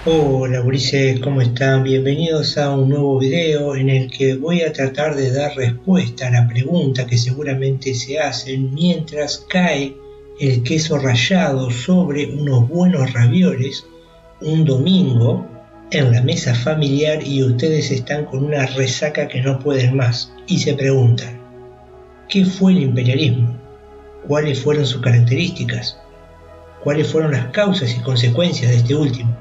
Hola Ulises, ¿cómo están? Bienvenidos a un nuevo video en el que voy a tratar de dar respuesta a la pregunta que seguramente se hacen mientras cae el queso rallado sobre unos buenos ravioles un domingo en la mesa familiar y ustedes están con una resaca que no pueden más y se preguntan, ¿qué fue el imperialismo? ¿Cuáles fueron sus características? ¿Cuáles fueron las causas y consecuencias de este último?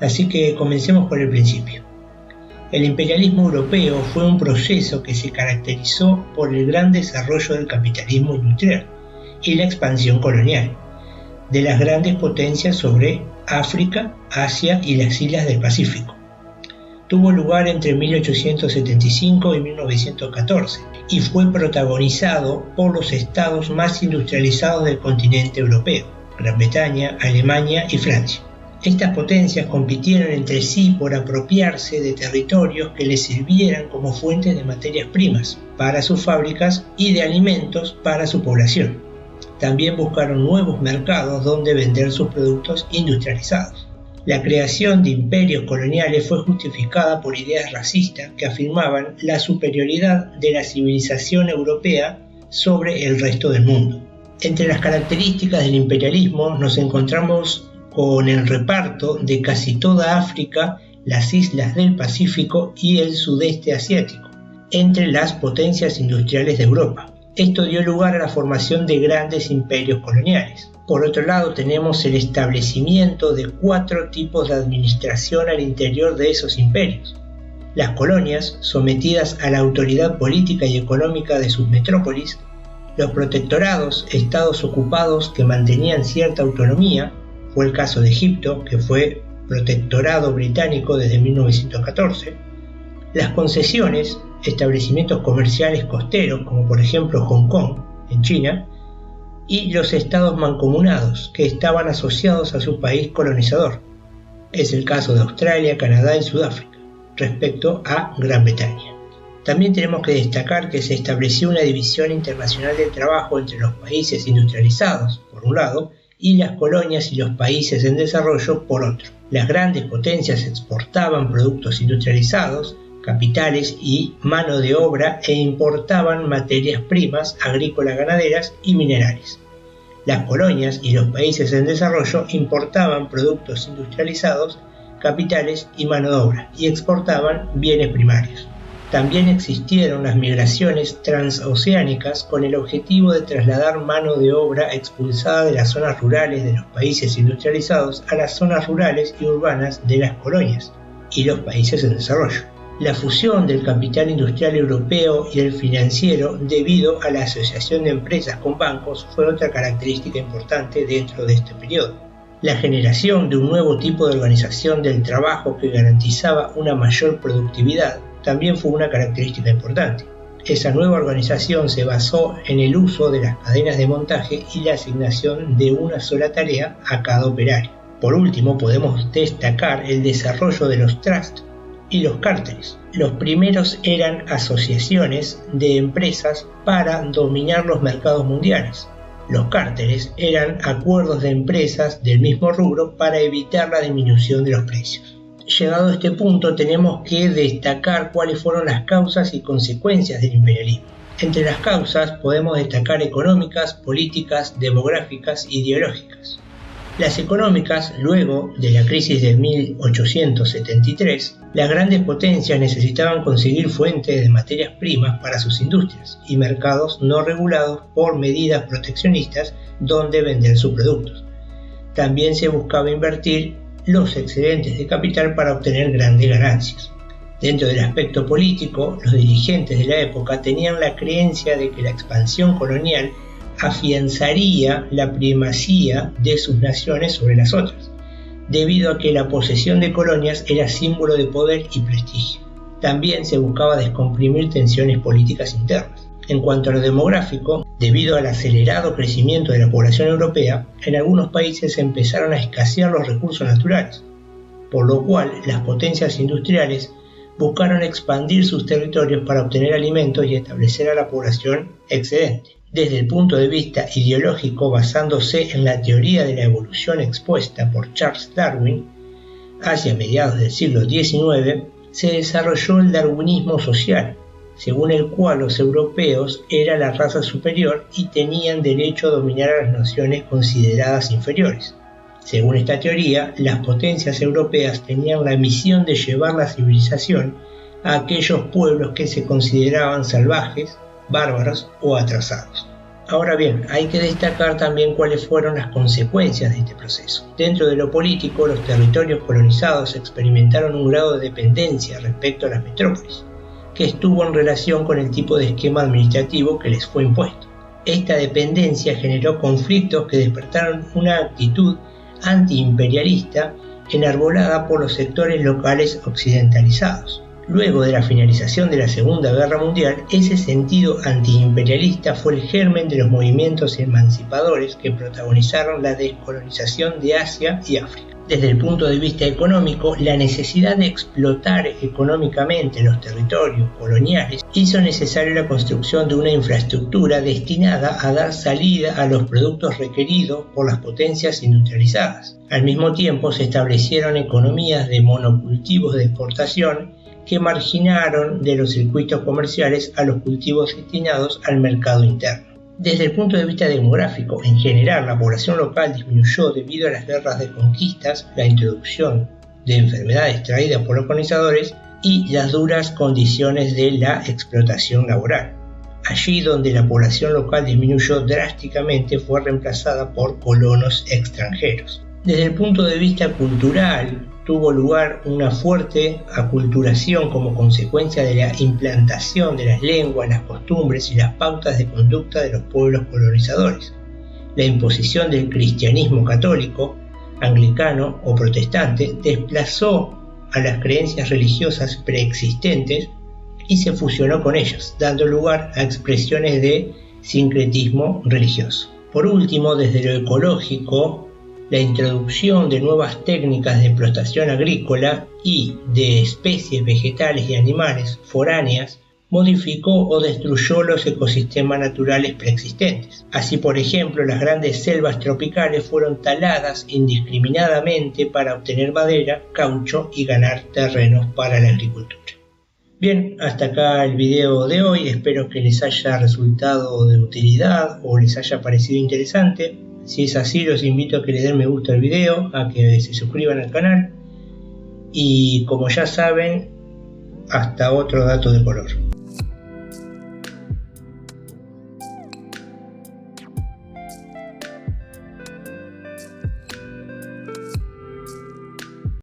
Así que comencemos por el principio. El imperialismo europeo fue un proceso que se caracterizó por el gran desarrollo del capitalismo industrial y la expansión colonial de las grandes potencias sobre África, Asia y las islas del Pacífico. Tuvo lugar entre 1875 y 1914 y fue protagonizado por los estados más industrializados del continente europeo, Gran Bretaña, Alemania y Francia. Estas potencias compitieron entre sí por apropiarse de territorios que les sirvieran como fuentes de materias primas para sus fábricas y de alimentos para su población. También buscaron nuevos mercados donde vender sus productos industrializados. La creación de imperios coloniales fue justificada por ideas racistas que afirmaban la superioridad de la civilización europea sobre el resto del mundo. Entre las características del imperialismo nos encontramos con el reparto de casi toda África, las islas del Pacífico y el sudeste asiático, entre las potencias industriales de Europa. Esto dio lugar a la formación de grandes imperios coloniales. Por otro lado, tenemos el establecimiento de 4 tipos de administración al interior de esos imperios. Las colonias, sometidas a la autoridad política y económica de sus metrópolis, los protectorados, estados ocupados que mantenían cierta autonomía, fue el caso de Egipto, que fue protectorado británico desde 1914, las concesiones, establecimientos comerciales costeros, como por ejemplo Hong Kong, en China, y los estados mancomunados, que estaban asociados a su país colonizador. Es el caso de Australia, Canadá y Sudáfrica, respecto a Gran Bretaña. También tenemos que destacar que se estableció una división internacional del trabajo entre los países industrializados, por un lado, y las colonias y los países en desarrollo por otro. Las grandes potencias exportaban productos industrializados, capitales y mano de obra e importaban materias primas agrícolas, ganaderas y minerales. Las colonias y los países en desarrollo importaban productos industrializados, capitales y mano de obra y exportaban bienes primarios. También existieron las migraciones transoceánicas con el objetivo de trasladar mano de obra expulsada de las zonas rurales de los países industrializados a las zonas rurales y urbanas de las colonias y los países en desarrollo. La fusión del capital industrial europeo y el financiero debido a la asociación de empresas con bancos fue otra característica importante dentro de este periodo. La generación de un nuevo tipo de organización del trabajo que garantizaba una mayor productividad también fue una característica importante. Esa nueva organización se basó en el uso de las cadenas de montaje y la asignación de una sola tarea a cada operario. Por último, podemos destacar el desarrollo de los trusts y los cárteles. Los primeros eran asociaciones de empresas para dominar los mercados mundiales. Los cárteles eran acuerdos de empresas del mismo rubro para evitar la disminución de los precios. Llegado a este punto, tenemos que destacar cuáles fueron las causas y consecuencias del imperialismo. Entre las causas podemos destacar económicas, políticas, demográficas e ideológicas. Las económicas, luego de la crisis de 1873, las grandes potencias necesitaban conseguir fuentes de materias primas para sus industrias y mercados no regulados por medidas proteccionistas donde vender sus productos. También se buscaba invertir los excedentes de capital para obtener grandes ganancias. Dentro del aspecto político, los dirigentes de la época tenían la creencia de que la expansión colonial afianzaría la primacía de sus naciones sobre las otras, debido a que la posesión de colonias era símbolo de poder y prestigio. También se buscaba descomprimir tensiones políticas internas. En cuanto a lo demográfico, debido al acelerado crecimiento de la población europea, en algunos países empezaron a escasear los recursos naturales, por lo cual las potencias industriales buscaron expandir sus territorios para obtener alimentos y establecer a la población excedente. Desde el punto de vista ideológico, basándose en la teoría de la evolución expuesta por Charles Darwin, Hacia mediados del siglo XIX se desarrolló el darwinismo social, según el cual los europeos eran la raza superior y tenían derecho a dominar a las naciones consideradas inferiores. Según esta teoría, las potencias europeas tenían la misión de llevar la civilización a aquellos pueblos que se consideraban salvajes, bárbaros o atrasados. Ahora bien, hay que destacar también cuáles fueron las consecuencias de este proceso. Dentro de lo político, los territorios colonizados experimentaron un grado de dependencia respecto a las metrópolis, que estuvo en relación con el tipo de esquema administrativo que les fue impuesto. Esta dependencia generó conflictos que despertaron una actitud antiimperialista enarbolada por los sectores locales occidentalizados. Luego de la finalización de la Segunda Guerra Mundial, ese sentido antiimperialista fue el germen de los movimientos emancipadores que protagonizaron la descolonización de Asia y África. Desde el punto de vista económico, la necesidad de explotar económicamente los territorios coloniales hizo necesaria la construcción de una infraestructura destinada a dar salida a los productos requeridos por las potencias industrializadas. Al mismo tiempo, se establecieron economías de monocultivos de exportación que marginaron de los circuitos comerciales a los cultivos destinados al mercado interno. Desde el punto de vista demográfico, en general, la población local disminuyó debido a las guerras de conquistas, la introducción de enfermedades traídas por los colonizadores y las duras condiciones de la explotación laboral. Allí donde la población local disminuyó drásticamente fue reemplazada por colonos extranjeros. Desde el punto de vista cultural, tuvo lugar una fuerte aculturación como consecuencia de la implantación de las lenguas, las costumbres y las pautas de conducta de los pueblos colonizadores. La imposición del cristianismo católico, anglicano o protestante desplazó a las creencias religiosas preexistentes y se fusionó con ellas, dando lugar a expresiones de sincretismo religioso. Por último, desde lo ecológico, la introducción de nuevas técnicas de explotación agrícola y de especies vegetales y animales foráneas modificó o destruyó los ecosistemas naturales preexistentes. Así, por ejemplo, las grandes selvas tropicales fueron taladas indiscriminadamente para obtener madera, caucho y ganar terrenos para la agricultura. Bien, hasta acá el video de hoy, espero que les haya resultado de utilidad o les haya parecido interesante. Si es así, los invito a que le den me gusta al video, a que se suscriban al canal y, como ya saben, hasta otro dato de color.